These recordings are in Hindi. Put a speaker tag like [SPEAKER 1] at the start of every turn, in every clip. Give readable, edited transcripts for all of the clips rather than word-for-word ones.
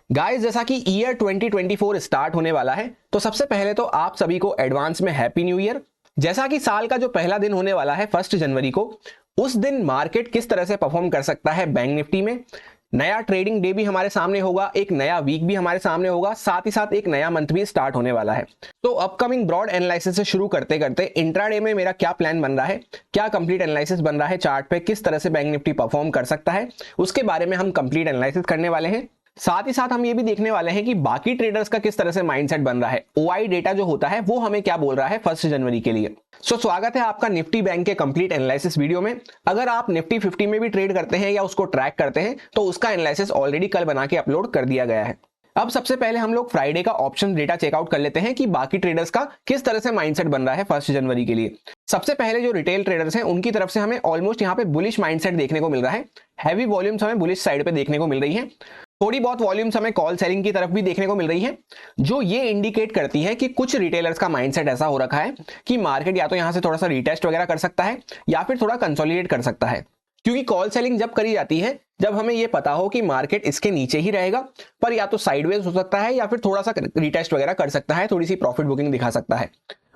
[SPEAKER 1] गाइस, जैसा कि ईयर 2024 स्टार्ट होने वाला है, तो सबसे पहले तो आप सभी को एडवांस में हैप्पी न्यू ईयर। जैसा कि साल का जो पहला दिन होने वाला है 1 जनवरी को, उस दिन मार्केट किस तरह से परफॉर्म कर सकता है बैंक निफ्टी में। नया ट्रेडिंग डे भी हमारे सामने होगा, एक नया वीक भी हमारे सामने होगा, साथ ही साथ एक नया मंथ भी स्टार्ट होने वाला है। तो अपकमिंग ब्रॉड एनालिसिस से शुरू करते करते इंट्राडे में मेरा क्या प्लान बन रहा है, क्या कंप्लीट एनालिसिस बन रहा है चार्ट पे, किस तरह से बैंक निफ्टी परफॉर्म कर सकता है, उसके बारे में हम कंप्लीट एनालिसिस करने वाले हैं। साथ ही साथ हम ये भी देखने वाले हैं कि बाकी ट्रेडर्स का किस तरह से माइंडसेट बन रहा है, ओआई डेटा जो होता है वो हमें क्या बोल रहा है 1 जनवरी के लिए। स्वागत है आपका निफ्टी बैंक के कंप्लीट एनालिसिस वीडियो में। अगर आप निफ्टी 50 में भी ट्रेड करते हैं या उसको ट्रैक करते हैं तो उसका एनालिसिस ऑलरेडी कल बना के अपलोड कर दिया गया है। अब सबसे पहले हम लोग फ्राइडे का ऑप्शन डेटा चेकआउट कर लेते हैं कि बाकी ट्रेडर्स का किस तरह से माइंडसेट बन रहा है 1 जनवरी के लिए। सबसे पहले जो रिटेल ट्रेडर्स हैं उनकी तरफ से हमें ऑलमोस्ट यहाँ पे बुलिश माइंडसेट देखने को मिल रहा है। हैवी वॉल्यूम्स हमें बुलिश साइड पे देखने को मिल रही है। थोड़ी बहुत वॉल्यूम्स हमें कॉल सेलिंग की तरफ भी देखने को मिल रही है, जो ये इंडिकेट करती है कि कुछ रिटेलर्स का माइंडसेट ऐसा हो रखा है कि मार्केट या तो यहां से थोड़ा सा रिटेस्ट वगैरह कर सकता है या फिर थोड़ा कंसोलिडेट कर सकता है। क्योंकि कॉल सेलिंग जब करी जाती है जब हमें यह पता हो कि मार्केट इसके नीचे ही रहेगा, पर या तो साइडवेज हो सकता है या फिर थोड़ा सा रिटेस्ट वगैरह कर सकता है, थोड़ी सी प्रॉफिट बुकिंग दिखा सकता है।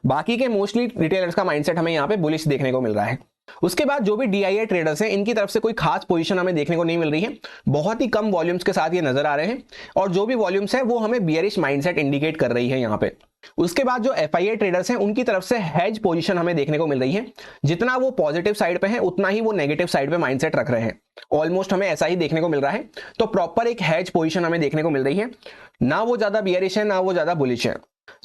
[SPEAKER 1] बाकी के मोस्टली रिटेलर्स का माइंडसेट हमें यहाँ पे बुलिश देखने को मिल रहा है। उसके बाद जो भी डीआईआई ट्रेडर्स हैं इनकी तरफ से कोई खास पोजीशन हमें देखने को नहीं मिल रही है, बहुत ही कम वॉल्यूम्स के साथ ये नजर आ रहे हैं और जो भी वॉल्यूम्स है वो हमें बियरिश माइंडसेट इंडिकेट कर रही है यहाँ पे। उसके बाद जो एफआईआई ट्रेडर्स हैं उनकी तरफ से हेज पोजीशन हमें देखने को मिल रही है। जितना वो पॉजिटिव साइड पे है उतना ही वो नेगेटिव साइड पे माइंडसेट रख रहे हैं, ऑलमोस्ट हमें ऐसा ही देखने को मिल रहा है। तो प्रॉपर एक हेज पोजीशन हमें देखने को मिल रही है, ना वो ज्यादा बियरिश है ना वो ज्यादा बुलिश है।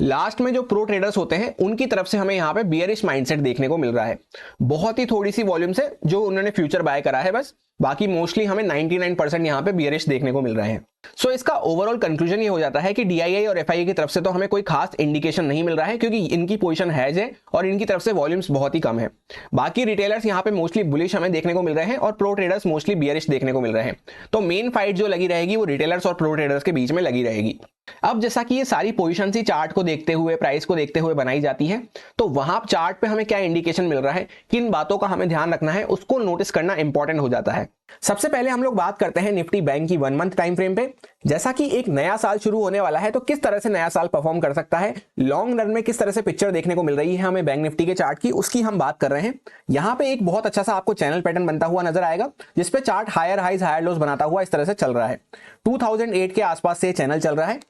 [SPEAKER 1] लास्ट में जो प्रो ट्रेडर्स होते हैं उनकी तरफ से हमें यहाँ पे बियरिश माइंडसेट देखने को मिल रहा है। बहुत ही थोड़ी सी वॉल्यूम से जो उन्होंने फ्यूचर बाय करा है बस, बाकी मोस्टली हमें 99% यहाँ पे बियरिश देखने को मिल रहे हैं। इसका ओवरऑल कंक्लूजन ये हो जाता है कि डीआईआई और एफआईआई की तरफ से तो हमें कोई खास इंडिकेशन नहीं मिल रहा है, क्योंकि इनकी पोजीशन हैज है और इनकी तरफ से वॉल्यूम्स बहुत ही कम है। बाकी रिटेलर्स यहाँ पे मोस्टली बुलिश हमें देखने को मिल रहे हैं और प्रो ट्रेडर्स मोस्टली बियरिश देखने को मिल रहे हैं। तो मेन फाइट जो लगी रहेगी वो रिटेलर्स और प्रो ट्रेडर्स के बीच में लगी रहेगी। अब जैसा कि ये सारी पोजीशन ही चार्ट को देखते हुए, प्राइस को देखते हुए बनाई जाती है, तो वहां चार्ट पे हमें क्या इंडिकेशन मिल रहा है, किन बातों का हमें ध्यान रखना है, उसको नोटिस करना इंपॉर्टेंट हो जाता है। सबसे पहले हम लोग बात करते हैं निफ्टी बैंक की 1 मंथ टाइम फ्रेम पे। जैसा कि एक नया साल शुरू होने वाला है तो किस तरह से नया साल परफॉर्म कर सकता है, लॉन्ग रन में किस तरह से पिक्चर देखने को मिल रही है हमें बैंक निफ्टी के चार्ट की, उसकी हम बात कर रहे हैं। यहाँ पे एक बहुत अच्छा सा आपको चैनल पैटर्न बनता हुआ नजर आएगा, जिसपे chart higher highs higher lows बनाता हुआ इस तरह से चल रहा है। 2008 के आसपास से चैनल चल रहा है,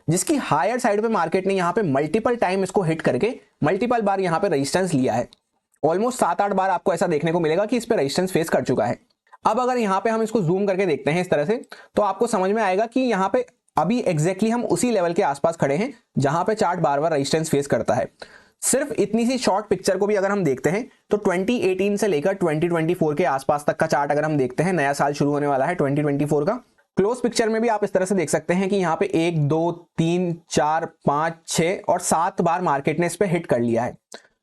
[SPEAKER 1] जिसकी हायर साइड पे मार्केट ने यहाँ पे मल्टीपल टाइम इसको हिट करके मल्टीपल बार यहाँ पे रेजिस्टेंस लिया है। ऑलमोस्ट 7-8 बार आपको ऐसा देखने को मिलेगा कि इस पे रेजिस्टेंस फेस कर चुका है। अब अगर यहाँ पे हम इसको जूम करके देखते हैं इस तरह से, तो आपको समझ में आएगा कि यहाँ पे अभी एग्जैक्टली हम उसी लेवल के आसपास खड़े हैं जहां पे चार्ट बार बार रेजिस्टेंस फेस करता है। सिर्फ इतनी सी शॉर्ट पिक्चर को भी अगर हम देखते हैं तो 2018 से लेकर 2024 के आसपास तक का चार्ट अगर हम देखते हैं, नया साल शुरू होने वाला है 2024 का, क्लोज पिक्चर में भी आप इस तरह से देख सकते हैं कि यहाँ पे 1 2 3 4 5 6 और 7 बार मार्केट ने इस पे हिट कर लिया है।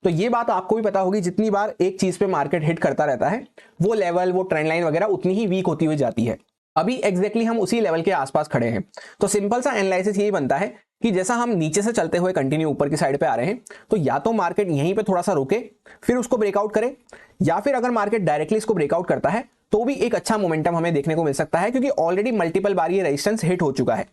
[SPEAKER 1] तो ये बात आपको भी पता होगी, जितनी बार एक चीज पे मार्केट हिट करता रहता है वो लेवल, वो ट्रेंड लाइन वगैरह उतनी ही वीक होती हुई जाती है। अभी एग्जैक्टली हम उसी लेवल के आसपास खड़े हैं। तो सिंपल सा एनालिसिस यही बनता है कि जैसा हम नीचे से चलते हुए कंटिन्यू ऊपर की साइड पे आ रहे हैं, तो या तो मार्केट यहीं पे थोड़ा सा रुके फिर उसको ब्रेकआउट करे, या फिर अगर मार्केट डायरेक्टली इसको ब्रेकआउट करता है तो भी एक अच्छा मोमेंटम हमें देखने को मिल सकता है, क्योंकि ऑलरेडी मल्टीपल बार ये रेजिस्टेंस हिट हो चुका है।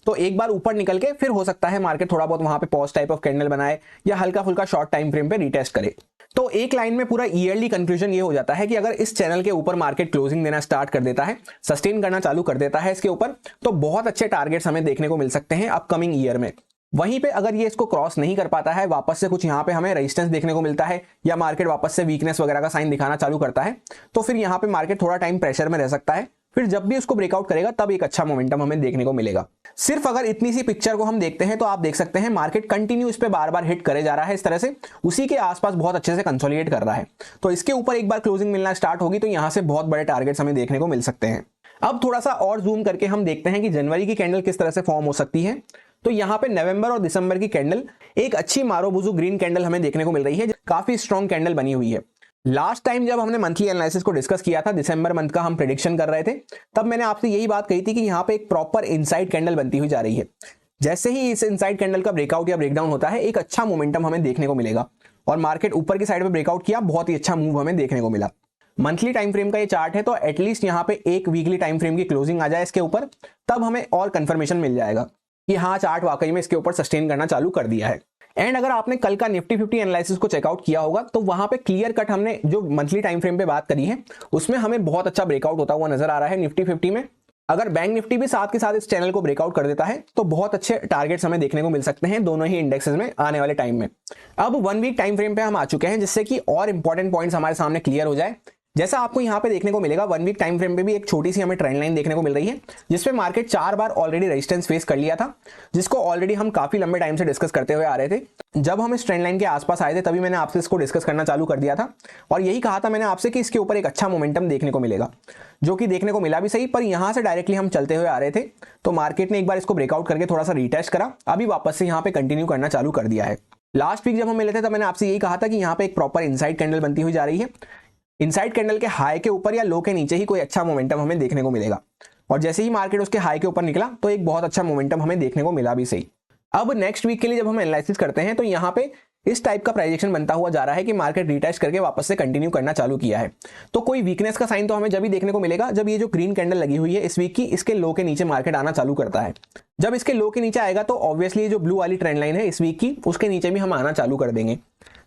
[SPEAKER 1] तो एक बार ऊपर निकल के फिर हो सकता है मार्केट थोड़ा बहुत वहां पे पॉज टाइप ऑफ कैंडल बनाए या हल्का फुल्का शॉर्ट टाइम फ्रेम पे रिटेस्ट करे। तो एक लाइन में पूरा ईयरली कंक्लूजन ये हो जाता है कि अगर इस चैनल के ऊपर मार्केट क्लोजिंग देना स्टार्ट कर देता है, सस्टेन करना चालू कर देता है इसके ऊपर, तो बहुत अच्छे टारगेट्स हमें देखने को मिल सकते हैं अपकमिंग ईयर में। वहीं पे अगर ये इसको क्रॉस नहीं कर पाता है, वापस से कुछ यहाँ पे हमें रेजिस्टेंस देखने को मिलता है या मार्केट वापस से वीकनेस वगैरह का साइन दिखाना चालू करता है, तो फिर यहाँ पे मार्केट थोड़ा टाइम प्रेशर में रह सकता है। फिर जब भी उसको ब्रेकआउट करेगा तब एक अच्छा मोमेंटम हमें देखने को मिलेगा। सिर्फ अगर इतनी सी पिक्चर को हम देखते हैं तो आप देख सकते हैं मार्केट कंटिन्यू इस पे बार बार हिट करे जा रहा है इस तरह से, उसी के आसपास बहुत अच्छे से कंसोलिडेट कर रहा है। तो इसके ऊपर एक बार क्लोजिंग मिलना स्टार्ट होगी तो यहां से बहुत बड़े टारगेट्स हमें देखने को मिल सकते हैं। अब थोड़ा सा और जूम करके हम देखते हैं कि जनवरी की कैंडल किस तरह से फॉर्म हो सकती है। तो यहाँ पे नवंबर और दिसंबर की कैंडल एक अच्छी मारोबुजू ग्रीन कैंडल हमें देखने को मिल रही है, काफी स्ट्रॉन्ग कैंडल बनी हुई है। लास्ट टाइम जब हमने मंथली एनालिसिस को डिस्कस किया था, दिसंबर मंथ का हम प्रेडिक्शन कर रहे थे, तब मैंने आपसे यही बात कही थी कि यहाँ पे एक प्रॉपर इनसाइड कैंडल बनती हुई जा रही है। जैसे ही इस इनसाइड कैंडल का ब्रेकआउट या ब्रेकडाउन होता है, एक अच्छा मोमेंटम हमें देखने को मिलेगा और मार्केट ऊपर की साइड में ब्रेकआउट किया, बहुत ही अच्छा मूव हमें देखने को मिला। मंथली टाइम फ्रेम का ये चार्ट है, तो एटलीस्ट यहाँ पे एक वीकली टाइम फ्रेम की क्लोजिंग आ जाए इसके ऊपर, तब हमें और कंफर्मेशन मिल जाएगा कि हाँ चार्ट वाकई में इसके ऊपर सस्टेन करना चालू कर दिया है। एंड अगर आपने कल का निफ्टी 50 एनालिसिस को चेकआउट किया होगा तो वहां पे क्लियर कट हमने जो मंथली टाइम फ्रेम पे बात करी है उसमें हमें बहुत अच्छा ब्रेकआउट होता हुआ नजर आ रहा है निफ्टी 50 में। अगर बैंक निफ्टी भी साथ के साथ इस चैनल को ब्रेकआउट कर देता है तो बहुत अच्छे टारगेट्स हमें देखने को मिल सकते हैं दोनों ही इंडेक्सेस में आने वाले टाइम में। अब 1 वीक टाइम फ्रेम पे हम आ चुके हैं, जिससे कि और इंपॉर्टेंट पॉइंट्स हमारे सामने क्लियर हो जाए। जैसा आपको यहाँ पे देखने को मिलेगा 1 वीक टाइम फ्रेम पे भी एक छोटी सी हमें ट्रेंड लाइन देखने को मिल रही है, जिसपे मार्केट 4 बार ऑलरेडी रेजिस्टेंस फेस कर लिया था, जिसको ऑलरेडी हम काफी लंबे टाइम से डिस्कस करते हुए आ रहे थे। जब हम इस ट्रेंड लाइन के आसपास आए थे तभी मैंने आपसे इसको डिस्कस करना चालू कर दिया था और यही कहा था मैंने आपसे कि इसके ऊपर एक अच्छा मोमेंटम देखने को मिलेगा, जो कि देखने को मिला भी सही। पर यहां से डायरेक्टली हम चलते हुए आ रहे थे तो मार्केट ने एक बार इसको ब्रेकआउट करके थोड़ा सा रिटेस्ट करा, अभी वापस से यहाँ पे कंटिन्यू करना चालू कर दिया है। लास्ट वीक जब हम मिले थे तब मैंने आपसे यही कहा था कि यहाँ पे एक प्रॉपर इनसाइड कैंडल बनती हुई जा रही है, इनसाइड कैंडल के हाई के ऊपर या लो के नीचे ही कोई अच्छा मोमेंटम हमें देखने को मिलेगा। और जैसे ही मार्केट उसके हाई के ऊपर निकला तो एक बहुत अच्छा मोमेंटम हमें देखने को मिला भी सही। अब नेक्स्ट वीक के लिए जब हम एनालिसिस करते हैं तो यहाँ पे इस टाइप का प्राइजेक्शन बनता हुआ जा रहा है कि मार्केट रिटेस्ट करके वापस से कंटिन्यू करना चालू किया है। तो कोई वीकनेस का साइन तो हमें जब भी देखने को मिलेगा जब ये जो ग्रीन कैंडल लगी हुई है इस वीक की, इसके लो के नीचे मार्केट आना चालू करता है। जब इसके लो के नीचे आएगा तो ऑब्वियसली जो ब्लू वाली ट्रेंड लाइन है इस वीक की, उसके नीचे भी हम आना चालू कर देंगे।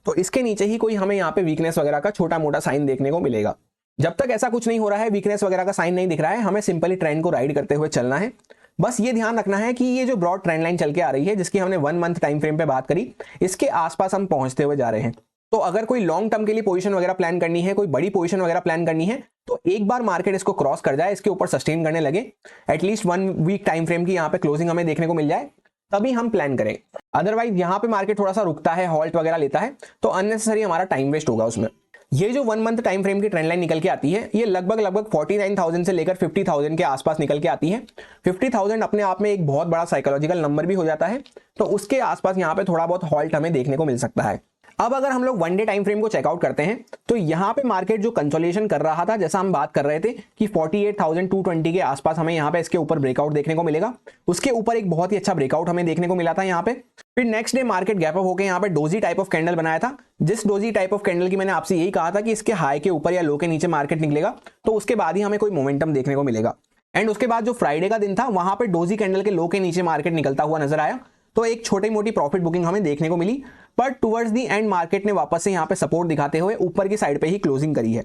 [SPEAKER 1] तो इसके नीचे ही कोई हमें यहाँ पे वीकनेस वगैरह का छोटा मोटा साइन देखने को मिलेगा। जब तक ऐसा कुछ नहीं हो रहा है, वीकनेस वगैरह का साइन नहीं दिख रहा है, हमें सिंपली ट्रेंड को राइड करते हुए चलना है। बस ये ध्यान रखना है कि ये जो ब्रॉड ट्रेंड लाइन चल के आ रही है जिसकी हमने 1 मंथ टाइम फ्रेम पे बात करी, इसके आसपास हम पहुंचते हुए जा रहे हैं। तो अगर कोई लॉन्ग टर्म के लिए पोजीशन वगैरह प्लान करनी है, कोई बड़ी पोजीशन वगैरह प्लान करनी है, तो एक बार मार्केट इसको क्रॉस कर जाए, इसके ऊपर सस्टेन करने लगे, एटलीस्ट 1 वीक टाइम फ्रेम की यहाँ पे क्लोजिंग हमें देखने को मिल जाए, तभी हम प्लान करें। अदरवाइज यहाँ पे मार्केट थोड़ा सा रुकता है, हॉल्ट वगैरह लेता है, तो अननेसेसरी हमारा टाइम वेस्ट होगा उसमें। ये जो 1 मंथ टाइम फ्रेम की ट्रेंड लाइन निकल के आती है, ये लगभग 49,000 से लेकर 50,000 के आसपास निकल के आती है। 50,000 अपने आप में एक बहुत बड़ा साइकोलॉजिकल नंबर भी हो जाता है, तो उसके आसपास यहाँ पे थोड़ा बहुत हॉल्ट हमें देखने को मिल सकता है। अब अगर हम लोग 1 डे टाइम फ्रेम को चेकआउट करते हैं तो यहाँ पे मार्केट जो कंसोलिडेशन कर रहा था, जैसा हम बात कर रहे थे कि 48,220 के आसपास हमें यहाँ पे इसके ऊपर ब्रेकआउट देखने को मिलेगा, उसके ऊपर एक बहुत ही अच्छा ब्रेकआउट हमें देखने को मिला था यहाँ पे। फिर next day market gap up होकर यहाँ पे डोजी टाइप ऑफ कैंडल बनाया था, जिस डोजी टाइप ऑफ कैंडल की मैंने आपसे यही कहा था कि इसके हाई के ऊपर या लो के नीचे मार्केट निकलेगा तो उसके बाद ही हमें कोई मोमेंटम देखने को मिलेगा। एंड उसके बाद जो फ्राइडे का दिन था वहां पे डोजी कैंडल के लो के नीचे मार्केट निकलता हुआ नजर आया, तो एक छोटी मोटी प्रॉफिट बुकिंग हमें देखने को मिली। पर टुवर्ड्स दी एंड मार्केट ने वापस से यहाँ पे सपोर्ट दिखाते हुए ऊपर की साइड पे ही क्लोजिंग करी है।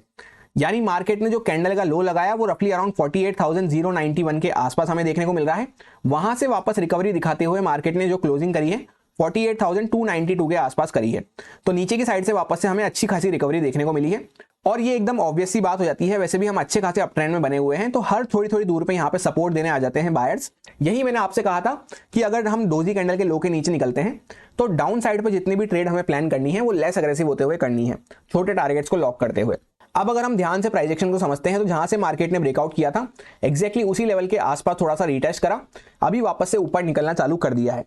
[SPEAKER 1] यानी मार्केट ने जो कैंडल का लो लगाया वो रफली अराउंड 48,091 के आसपास हमें देखने को मिल रहा है। वहां से वापस रिकवरी दिखाते हुए मार्केट ने जो क्लोजिंग करी है 48,292 के आसपास करी है। तो नीचे की साइड से वापस से हमें अच्छी खासी रिकवरी देखने को मिली है और ये एकदम ऑब्वियस सी बात हो जाती है। वैसे भी हम अच्छे खासे अप ट्रेंड में बने हुए हैं, तो हर थोड़ी थोड़ी दूर पे यहाँ पे सपोर्ट देने आ जाते हैं बायर्स। यही मैंने आपसे कहा था कि अगर हम डोजी कैंडल के लो के नीचे निकलते हैं तो डाउन साइड पे जितनी भी ट्रेड हमें प्लान करनी है वो लेस अग्रेसिव होते हुए करनी है, छोटे टारगेट्स को लॉक करते हुए। अब अगर हम ध्यान से प्राइजेक्शन को समझते हैं तो जहां से मार्केट ने ब्रेकआउट किया था एग्जैक्टली उसी लेवल के आसपास थोड़ा सा रिटेस्ट करा, अभी वापस से ऊपर निकलना चालू कर दिया है।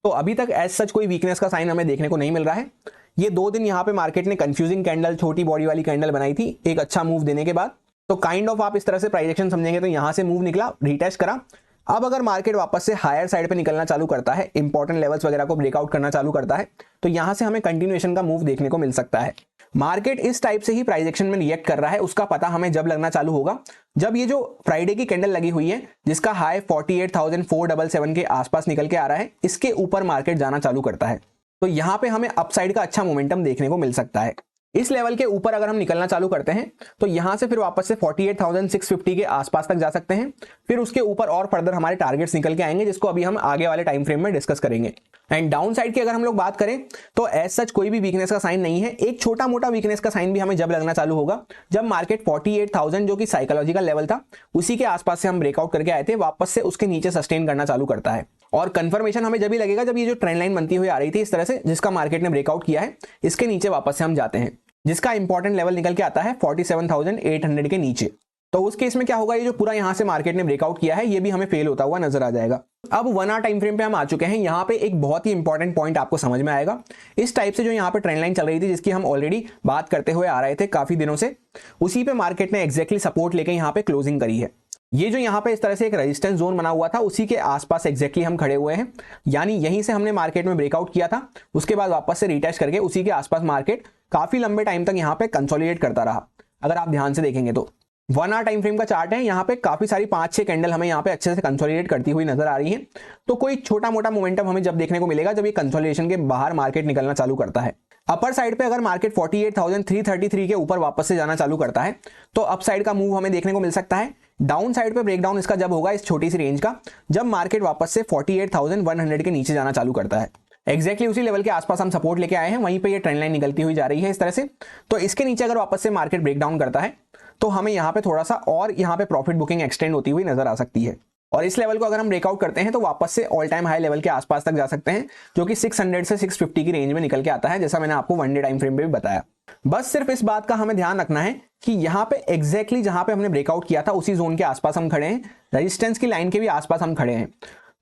[SPEAKER 1] तो अभी तक एज सच कोई वीकनेस का साइन हमें देखने को नहीं मिल रहा है। ये 2 दिन यहाँ पे मार्केट ने कंफ्यूजिंग कैंडल, छोटी बॉडी वाली कैंडल बनाई थी एक अच्छा मूव देने के बाद, तो काइंड ऑफ आप इस तरह से प्राइजेक्शन समझेंगे तो यहाँ से मूव निकला, रिटेस्ट करा। अब अगर मार्केट वापस से हायर साइड पे निकलना चालू करता है, इंपॉर्टेंट लेवल्स वगैरह को ब्रेकआउट करना चालू करता है, तो यहाँ से हमें कंटिन्यूएशन का मूव देखने को मिल सकता है। मार्केट इस टाइप से ही प्राइजेक्शन में रिएक्ट कर रहा है, उसका पता हमें जब लगना चालू होगा जब ये जो फ्राइडे की कैंडल लगी हुई है जिसका हाई 48,477 के आसपास निकल के आ रहा है, इसके ऊपर मार्केट जाना चालू करता है, तो यहाँ पे हमें अपसाइड का अच्छा मोमेंटम देखने को मिल सकता है। इस लेवल के ऊपर अगर हम निकलना चालू करते हैं तो यहां से फिर वापस से 48,650 के आसपास तक जा सकते हैं। फिर उसके ऊपर और फर्दर हमारे टारगेट्स निकल के आएंगे, जिसको अभी हम आगे वाले टाइम फ्रेम में डिस्कस करेंगे। एंड डाउन साइड की अगर हम लोग बात करें तो एज सच कोई भी वीकनेस का साइन नहीं है। एक छोटा मोटा वीकनेस का साइन भी हमें जब लगना चालू होगा जब मार्केट 48,000 जो कि साइकोलॉजिकल लेवल था उसी के आसपास से हम ब्रेकआउट करके आए थे, वापस से उसके नीचे सस्टेन करना चालू करता है। और कंफर्मेशन हमें जब भी लगेगा जब ये जो ट्रेंड लाइन बनती हुई आ रही थी इस तरह से, जिसका मार्केट ने ब्रेकआउट किया है, इसके नीचे वापस से हम जाते हैं, जिसका इंपॉर्टेंट लेवल निकल के आता है 47,800 के नीचे। तो उस केस में क्या होगा, ये जो पूरा यहां से मार्केट ने ब्रेकआउट किया है ये भी हमें फेल होता हुआ नजर आ जाएगा। अब 1 आवर टाइम फ्रेम पे हम आ चुके हैं। यहाँ पे एक बहुत ही इंपॉर्टेंट पॉइंट आपको समझ में आएगा। इस टाइप से जो यहाँ पे ट्रेंड लाइन चल रही थी जिसकी हम ऑलरेडी बात करते हुए आ रहे थे काफी दिनों से, उसी पे मार्केट ने एक्जैक्टली सपोर्ट लेके यहाँ पे क्लोजिंग करी है। ये जो यहाँ पे इस तरह से एक रेजिस्टेंस जोन बना हुआ था उसी के आसपास एक्जैक्टली हम खड़े हुए हैं, यानी यहीं से हमने मार्केट में ब्रेकआउट किया था, उसके बाद वापस से रिटेस्ट करके उसी के आसपास मार्केट काफी लंबे टाइम तक यहाँ पे कंसोलिडेट करता रहा। अगर आप ध्यान से देखेंगे तो 1 आवर टाइम फ्रेम का चार्ट है, यहाँ पे काफी सारी 5-6 कैंडल हमें यहाँ पे अच्छे से कंसोलिडेट करती हुई नजर आ रही है। तो कोई छोटा मोटा मोमेंटम हमें जब देखने को मिलेगा जब ये कंसोलिडेशन के बाहर मार्केट निकलना चालू करता है। अपर साइड पे अगर मार्केट 48,333 के ऊपर वापस से जाना चालू करता है तो अप साइड का मूव हमें देखने को मिल सकता है। डाउन साइड पे ब्रेकडाउन इसका जब होगा इस छोटी सी रेंज का, जब मार्केट वापस से 48,100 के नीचे जाना चालू करता है। एग्जैक्टली उसी लेवल के आसपास हम सपोर्ट लेके आए हैं, वहीं पे ये ट्रेंड लाइन निकलती हुई जा रही है इस तरह से। तो इसके नीचे अगर वापस से मार्केट ब्रेकडाउन करता है तो हमें यहाँ पे थोड़ा सा और यहाँ पे प्रॉफिट बुकिंग एक्सटेंड होती हुई नजर आ सकती है। और इस लेवल को अगर हम ब्रेकआउट करते हैं तो वापस से ऑल टाइम हाई लेवल के आसपास तक जा सकते हैं, जो कि 600 से 650 की रेंज में निकल के आता है, जैसा मैंने आपको 1 डे टाइम फ्रेम पे भी बताया। बस सिर्फ इस बात का हमें ध्यान रखना है कि यहाँ पे एग्जैक्टली जहां पे हमने ब्रेकआउट किया था उसी जोन के आसपास हम खड़े हैं, रेजिस्टेंस की लाइन के भी आसपास हम खड़े हैं।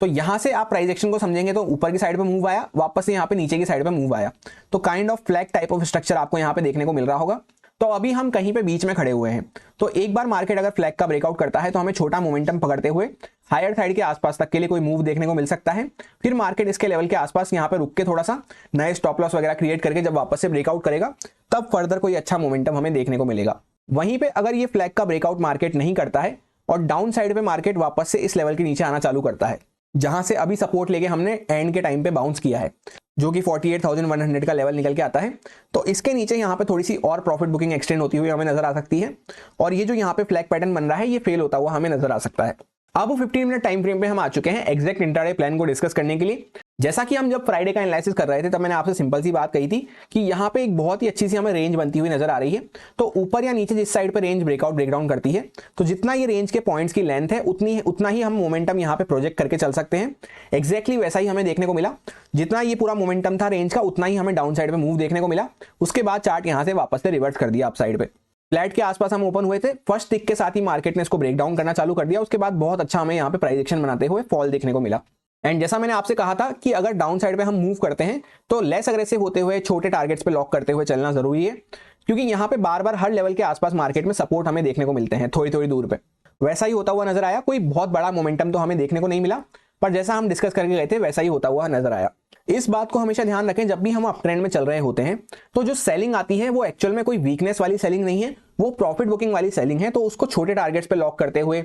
[SPEAKER 1] तो यहां से आप प्राइस एक्शन को समझेंगे तो ऊपर की साइड पे मूव आया, वापस से यहाँ पे नीचे की साइड पे मूव आया, तो kind of flag type of structure आपको यहाँ पे देखने को मिल रहा होगा। तो अभी हम कहीं पे बीच में खड़े हुए हैं। तो एक बार मार्केट अगर फ्लैग का ब्रेकआउट करता है तो हमें छोटा मोमेंटम पकड़ते हुए हायर साइड के आसपास तक के लिए कोई मूव देखने को मिल सकता है। फिर मार्केट इसके लेवल के आसपास यहाँ पे रुक के थोड़ा सा नए स्टॉप लॉस वगैरह क्रिएट करके जब वापस से ब्रेकआउट करेगा तब फर्दर कोई अच्छा मोमेंटम हमें देखने को मिलेगा। वहीं पे अगर ये फ्लैग का ब्रेकआउट मार्केट नहीं करता है और डाउन साइड पे मार्केट वापस से इस लेवल के नीचे आना चालू करता है, जहां से अभी सपोर्ट लेके हमने एंड के टाइम पे बाउंस किया है, जो कि 48,100 का लेवल निकल के आता है, तो इसके नीचे यहाँ पे थोड़ी सी और प्रॉफिट बुकिंग एक्सटेंड होती हुई हमें नजर आ सकती है। और ये जो यहाँ पे फ्लैग पैटर्न बन रहा है ये फेल होता हुआ हमें नजर आ सकता है। अब 15 मिनट टाइम फ्रेम पे हम आ चुके हैं एग्जैक्ट इंट्राडे प्लान को डिस्कस करने के लिए। जैसा कि हम जब फ्राइडे का एनालिसिस कर रहे थे तब मैंने आपसे सिंपल सी बात कही थी कि यहाँ पे एक बहुत ही अच्छी सी हमें रेंज बनती हुई नजर आ रही है। तो ऊपर या नीचे जिस साइड पे रेंज ब्रेकआउट ब्रेकडाउन करती है, तो जितना ये रेंज के पॉइंट्स की लेंथ है उतना ही हम मोमेंटम यहाँ पे प्रोजेक्ट करके चल सकते हैं। एग्जैक्टली वैसा ही हमें देखने को मिला, जितना ये पूरा मोमेंटम था रेंज का उतना ही हमें डाउन साइड पे मूव देखने को मिला। उसके बाद चार्ट यहाँ से वापस से रिवर्स कर दिया अप साइड पे। फ्लैट के आसपास हम ओपन हुए थे, फर्स्ट टिक के साथ ही मार्केट ने इसको ब्रेक डाउन करना चालू कर दिया। उसके बाद बहुत अच्छा हमें यहाँ पे प्राइस एक्शन बनाते हुए फॉल देखने को मिला। एंड जैसा मैंने आपसे कहा था कि अगर डाउन साइड पे हम मूव करते हैं तो लेस अग्रेसिव होते हुए छोटे टारगेट्स पे लॉक करते हुए चलना जरूरी है, क्योंकि यहाँ पे बार बार हर लेवल के आसपास मार्केट में सपोर्ट हमें देखने को मिलते हैं थोड़ी थोड़ी दूर पे। वैसा ही होता हुआ नजर आया, कोई बहुत बड़ा मोमेंटम तो हमें देखने को नहीं मिला, पर जैसा हम डिस्कस करके गए थे वैसा ही होता हुआ नजर आया। इस बात को हमेशा ध्यान रखें, जब भी हम अप ट्रेंड में चल रहे होते हैं तो जो सेलिंग आती है वो एक्चुअल में कोई वीकनेस वाली सेलिंग नहीं है, वो प्रॉफिट बुकिंग वाली सेलिंग है। तो उसको छोटे टारगेट्स पे लॉक करते हुए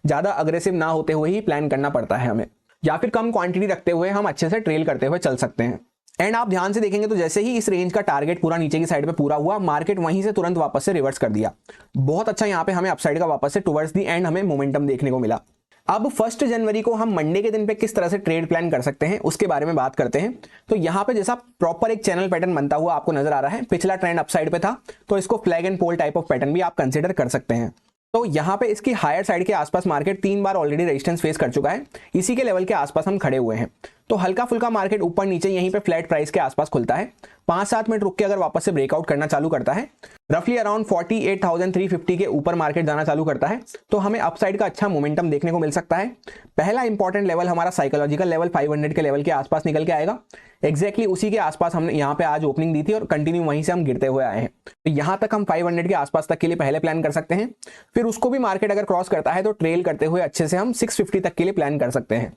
[SPEAKER 1] ज्यादा अग्रेसिव ना होते हुए ही प्लान करना पड़ता है हमें, या फिर कम क्वांटिटी रखते हुए हम अच्छे से ट्रेल करते हुए चल सकते हैं। एंड आप ध्यान से देखेंगे तो जैसे ही इस रेंज का टारगेट पूरा नीचे की साइड पे पूरा हुआ, मार्केट वहीं से तुरंत वापस से रिवर्स कर दिया। बहुत अच्छा यहाँ पे हमें अपसाइड का वापस से टुवर्ड्स दी एंड हमें मोमेंटम देखने को मिला। अब 1 जनवरी को हम मंडे के दिन पे किस तरह से ट्रेड प्लान कर सकते हैं उसके बारे में बात करते हैं। तो यहाँ पे जैसा प्रॉपर एक चैनल पैटर्न बनता हुआ आपको नजर आ रहा है, पिछला ट्रेंड अपसाइड पे था तो इसको flag and pole type of pattern भी आप कंसीडर कर सकते हैं। तो यहाँ पे इसकी हायर साइड के आसपास मार्केट 3 बार ऑलरेडी रेजिस्टेंस फेस कर चुका है, इसी के लेवल के आसपास हम खड़े हुए हैं। तो हल्का फुल्का मार्केट ऊपर नीचे यहीं पे फ्लैट प्राइस के आसपास खुलता है, 5-7 मिनट रुक के अगर वापस से ब्रेकआउट करना चालू करता है, रफली अराउंड 48,350 के ऊपर मार्केट जाना चालू करता है, तो हमें अपसाइड का अच्छा मोमेंटम देखने को मिल सकता है। पहला इंपॉर्टेंट लेवल हमारा साइकोलॉजिकल लेवल 500 के लेवल के आसपास निकल के आएगा। एग्जैक्टली उसी के आसपास हमने यहाँ पे आज ओपनिंग दी थी और कंटिन्यू वहीं से हम गिरते हुए आए हैं। तो यहाँ तक हम 500 के आसपास तक के लिए पहले प्लान कर सकते हैं, फिर उसको भी मार्केट अगर क्रॉस करता है तो ट्रेल करते हुए अच्छे से हम 650 तक के लिए प्लान कर सकते हैं,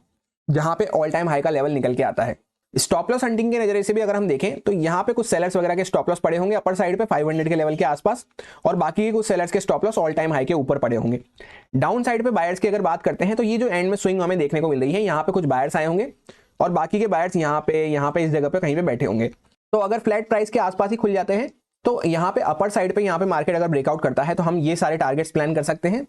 [SPEAKER 1] जहां पे ऑल टाइम हाई का लेवल निकल के आता है। स्टॉप लॉस हंटिंग के नजरिए से भी अगर हम देखें तो यहाँ पे कुछ सेलर्स वगैरह के स्टॉप लॉस पड़े होंगे अपर साइड पे 500 के लेवल के आसपास, और बाकी के कुछ सेलर्स के stop loss all time high के ऊपर पड़े होंगे। डाउन साइड पे बायर्स की अगर बात करते हैं तो ये जो एंड में स्विंग हमें देखने को मिल रही है, यहाँ पे कुछ बायर्स आए होंगे और बाकी के बायर्स यहाँ पे इस जगह पे कहीं पे बैठे होंगे। तो अगर फ्लैट प्राइस के आसपास ही खुल जाते हैं तो यहाँ पे अपर साइड पे यहाँ पे मार्केट अगर ब्रेकआउट करता है तो हम ये सारे टारगेट्स प्लान कर सकते हैं।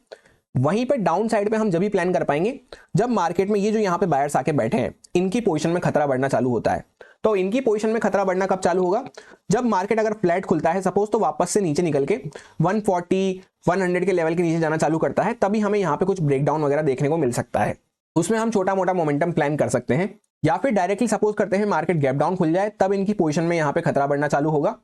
[SPEAKER 1] वहीं पे डाउन साइड पे हम जब भी प्लान कर पाएंगे जब मार्केट में ये जो यहाँ पे बायर्स आके बैठे हैं इनकी पोजीशन में खतरा बढ़ना चालू होता है। तो इनकी पोजीशन में खतरा बढ़ना कब चालू होगा? जब मार्केट अगर फ्लैट खुलता है सपोज, तो वापस से नीचे निकल के 140 100 के लेवल के नीचे जाना चालू करता है, तभी हमें यहाँ पे कुछ ब्रेकडाउन वगैरह देखने को मिल सकता है। उसमें हम छोटा मोटा मोमेंटम प्लान कर सकते हैं, या फिर डायरेक्टली सपोज करते हैं मार्केट गैप डाउन खुल जाए तब इनकी पोजीशन में यहाँ पे खतरा बढ़ना चालू होगा,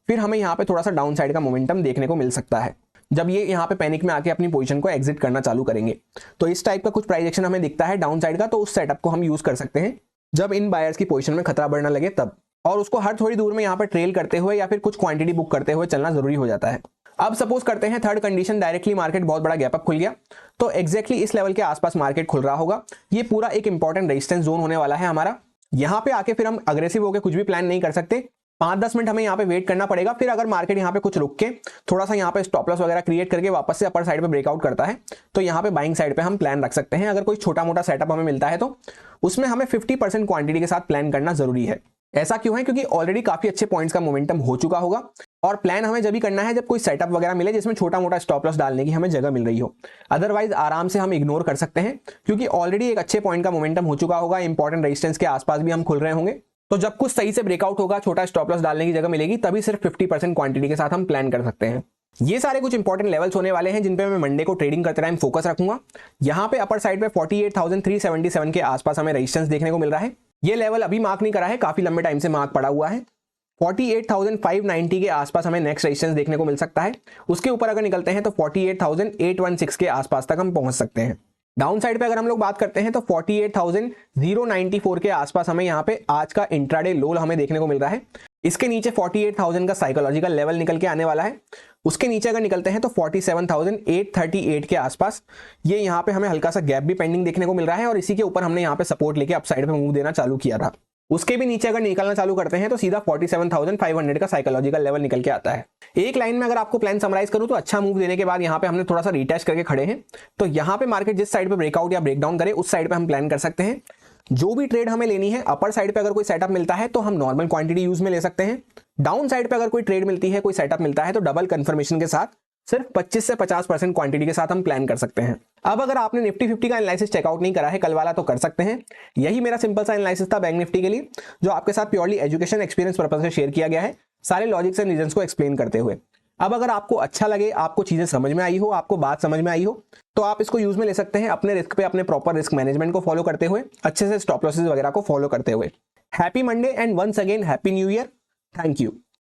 [SPEAKER 1] फिर हमें यहाँ पे थोड़ा सा डाउन साइड का मोमेंटम देखने को मिल सकता है जब ये यहाँ पे पैनिक में आके अपनी पोजीशन को एग्जिट करना चालू करेंगे। तो इस टाइप का कुछ प्राइस एक्शन हमें दिखता है डाउन साइड का, तो उस सेटअप को हम यूज कर सकते हैं जब इन बायर्स की पोजीशन में खतरा बढ़ना लगे तब, और उसको हर थोड़ी दूर में यहाँ पे ट्रेल करते हुए या फिर कुछ क्वांटिटी बुक करते हुए चलना जरूरी हो जाता है। अब सपोज करते हैं थर्ड कंडीशन, डायरेक्टली मार्केट बहुत बड़ा गैप अप खुल गया, तो एग्जैक्टली इस लेवल के आसपास मार्केट खुल रहा होगा। ये पूरा एक इंपॉर्टेंट रेजिस्टेंस जोन होने वाला है हमारा। यहाँ पे आके फिर हम अग्रेसिव होकर कुछ भी प्लान नहीं कर सकते, 5-10 मिनट हमें यहाँ पे वेट करना पड़ेगा। फिर अगर मार्केट यहाँ पे कुछ रुक के थोड़ा सा यहाँ पे स्टॉप लॉस वगैरह क्रिएट करके वापस से अपर साइड पे ब्रेकआउट करता है तो यहाँ पे बाइंग साइड पे हम प्लान रख सकते हैं। अगर कोई छोटा मोटा सेटअप हमें मिलता है तो उसमें हमें 50% क्वांटिटी के साथ प्लान करना जरूरी है। ऐसा क्यों है? क्योंकि ऑलरेडी काफी अच्छे पॉइंट्स का मोमेंटम हो चुका होगा और प्लान हमें जब भी करना है जब कोई सेटअप वगैरह मिले जिसमें छोटा मोटा स्टॉप लॉस डालने की हमें जगह मिल रही हो। अदरवाइज आराम से हम इग्नोर कर सकते हैं क्योंकि ऑलरेडी एक अच्छे पॉइंट का मोमेंटम हो चुका होगा, इंपॉर्टेंट रेजिस्टेंस के आसपास भी हम खुल रहे होंगे। तो जब कुछ सही से ब्रेकआउट होगा, छोटा स्टॉप लॉस डालने की जगह मिलेगी, तभी सिर्फ 50% क्वांटिटी के साथ हम प्लान कर सकते हैं। ये सारे कुछ इंपॉर्टेंट लेवल्स होने वाले हैं जिन पे मैं मंडे को ट्रेडिंग करते टाइम फोकस रखूंगा। यहाँ पे अपर साइड पे 48,377 के आसपास हमें रेजिस्टेंस देखने को मिल रहा है। ये लेवल अभी मार्क नहीं करा है, काफी लंबे टाइम से मार्क पड़ा हुआ है। 48,590 के आसपास हमें नेक्स्ट रेजिस्टेंस देखने को मिल सकता है। उसके ऊपर अगर निकलते हैं तो 48,816 के आसपास तक हम पहुंच सकते हैं। डाउन साइड पे अगर हम लोग बात करते हैं तो 48,094 के आसपास हमें यहाँ पे आज का इंट्राडे लो हमें देखने को मिल रहा है। इसके नीचे 48,000 का साइकोलॉजिकल लेवल निकल के आने वाला है। उसके नीचे अगर निकलते हैं तो 47,838 के आसपास ये यहाँ पे हमें हल्का सा गैप भी पेंडिंग देखने को मिल रहा है और इसी के ऊपर हमने यहाँ पे सपोर्ट लेके अपसाइड पे मूव देना चालू किया था। उसके भी नीचे अगर निकलना चालू करते हैं तो सीधा 47,500 का साइकोलॉजिकल लेवल निकल के आता है। एक लाइन में अगर आपको प्लान समराइज करूं तो अच्छा मूव देने के बाद यहाँ पे हमने थोड़ा सा रिटेस्ट करके खड़े हैं। तो यहाँ पे मार्केट जिस साइड पे ब्रेकआउट या ब्रेकडाउन करे उस साइड पे हम प्लान कर सकते हैं। जो भी ट्रेड हमें लेनी है, अपर साइड पे अगर कोई सेटअप मिलता है तो हम नॉर्मल क्वांटिटी यूज में ले सकते हैं। डाउन साइड पे अगर कोई ट्रेड मिलती है, कोई सेटअप मिलता है तो डबल कंफर्मेशन के साथ सिर्फ 25 से 50% क्वांटिटी के साथ हम प्लान कर सकते हैं। अब अगर आपने निफ्टी 50 का एनालिसिस चेकआउट नहीं करा है कल वाला तो कर सकते हैं। यही मेरा सिंपल सा एनालिसिस था बैंक निफ्टी के लिए, जो आपके साथ प्योरली एजुकेशन एक्सपीरियंस पर्पस से शेयर किया गया है, सारे लॉजिक्स एंड रीजंस को एक्सप्लेन करते हुए। अब अगर आपको अच्छा लगे, आपको चीजें समझ में आई हो, आपको बात समझ में आई हो, तो आप इसको यूज में ले सकते हैं अपने रिस्क पे, अपने प्रॉपर रिस्क मैनेजमेंट को फॉलो करते हुए, अच्छे से स्टॉप लॉसेस वगैरह को फॉलो करते हुए। Happy Monday and once again happy new year. Thank you.